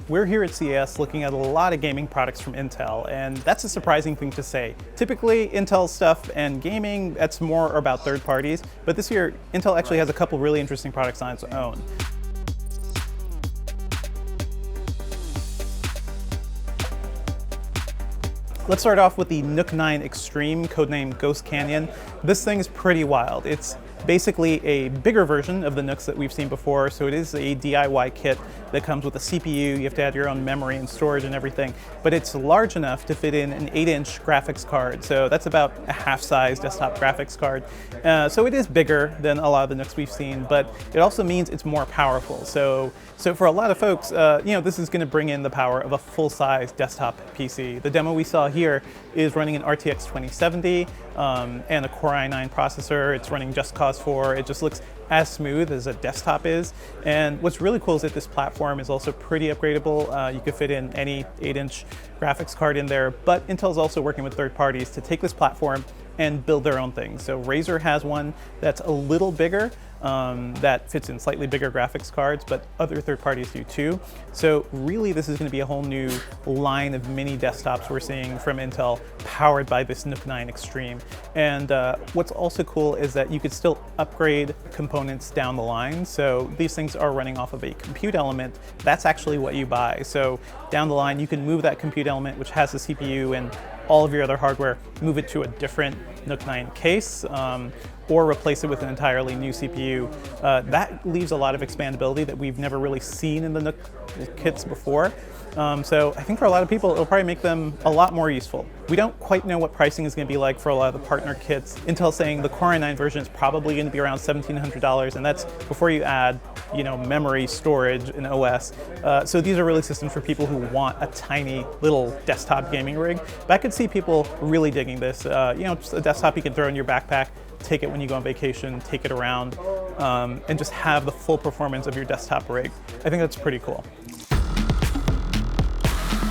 We're here at CES looking at a lot of gaming products from Intel, and that's a surprising thing to say. Typically, Intel stuff and gaming, that's more about third parties, but this year, Intel actually has a couple really interesting products on its own. Let's start off with the NUC 9 Extreme, codenamed Ghost Canyon. This thing is pretty wild. It's basically a bigger version of the NUCs that we've seen before, so it is a DIY kit that comes with a CPU. You have to add your own memory and storage and everything, but it's large enough to fit in an 8-inch graphics card, so that's about a half-size desktop graphics card. So it is bigger than a lot of the NUCs we've seen, but it also means it's more powerful. So for a lot of folks, this is going to bring in the power of a full-size desktop PC. The demo we saw here is running an RTX 2070 and a Core i9 processor. It's running Just Cause 4. It just looks as smooth as a desktop is. And what's really cool is that this platform is also pretty upgradable. You could fit in any 8-inch graphics card in there, but Intel's also working with third parties to take this platform and build their own things. So Razer has one that's a little bigger, that fits in slightly bigger graphics cards, but other third parties do too. So really this is going to be a whole new line of mini desktops we're seeing from Intel powered by this NUC 9 Extreme. And what's also cool is that you could still upgrade components down the line. So these things are running off of a compute element. That's actually what you buy. So down the line you can move that compute element, which has the CPU and all of your other hardware, move it to a different NUC 9 case, or replace it with an entirely new CPU. That leaves a lot of expandability that we've never really seen in the NUC kits before. So I think for a lot of people, it'll probably make them a lot more useful. We don't quite know what pricing is going to be like for a lot of the partner kits. Intel's saying the Core i9 version is probably going to be around $1,700, and that's before you add, memory, storage, and OS. So these are really systems for people who want a tiny little desktop gaming rig. But I could see people really digging this. Just a desktop you can throw in your backpack, take it when you go on vacation, take it around, and just have the full performance of your desktop rig. I think that's pretty cool.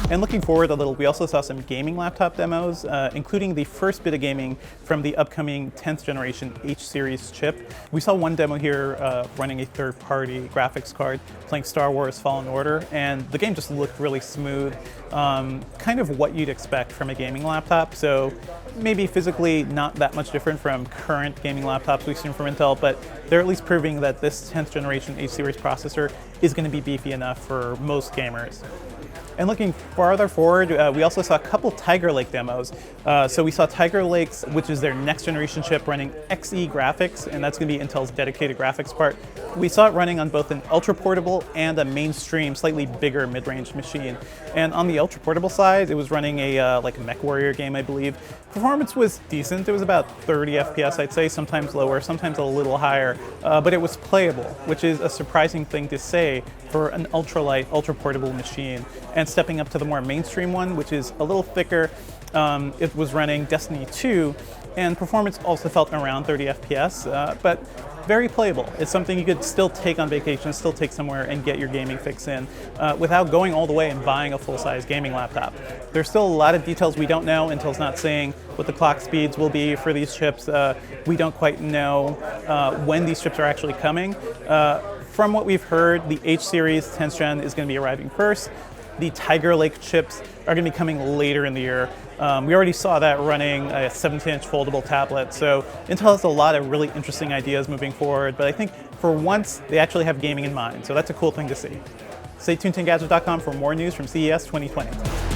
And looking forward a little, we also saw some gaming laptop demos, including the first bit of gaming from the upcoming 10th generation H series chip. We saw one demo here running a third-party graphics card, playing Star Wars Fallen Order, and the game just looked really smooth, kind of what you'd expect from a gaming laptop. So maybe physically not that much different from current gaming laptops we've seen from Intel, but they're at least proving that this 10th generation H series processor is going to be beefy enough for most gamers. And looking farther forward, we also saw a couple Tiger Lake demos. So we saw Tiger Lake's, which is their next generation chip running Xe graphics, and that's going to be Intel's dedicated graphics part. We saw it running on both an ultra portable and a mainstream, slightly bigger mid-range machine. And on the ultra portable side, it was running a like a MechWarrior game, I believe. Performance was decent. It was about 30 FPS, I'd say, sometimes lower, sometimes a little higher, but it was playable, which is a surprising thing to say for an ultralight, ultra portable machine. And stepping up to the more mainstream one, which is a little thicker, it was running Destiny 2, and performance also felt around 30 FPS, but very playable. It's something you could still take on vacation, still take somewhere and get your gaming fix in without going all the way and buying a full-size gaming laptop. There's still a lot of details we don't know. Intel's not saying what the clock speeds will be for these chips. We don't quite know when these chips are actually coming. From what we've heard, the H series 10th gen is going to be arriving first. The Tiger Lake chips are going to be coming later in the year. We already saw that running a 17-inch foldable tablet, so Intel has a lot of really interesting ideas moving forward, but I think for once they actually have gaming in mind, so that's a cool thing to see. Stay tuned to Engadget.com for more news from CES 2020.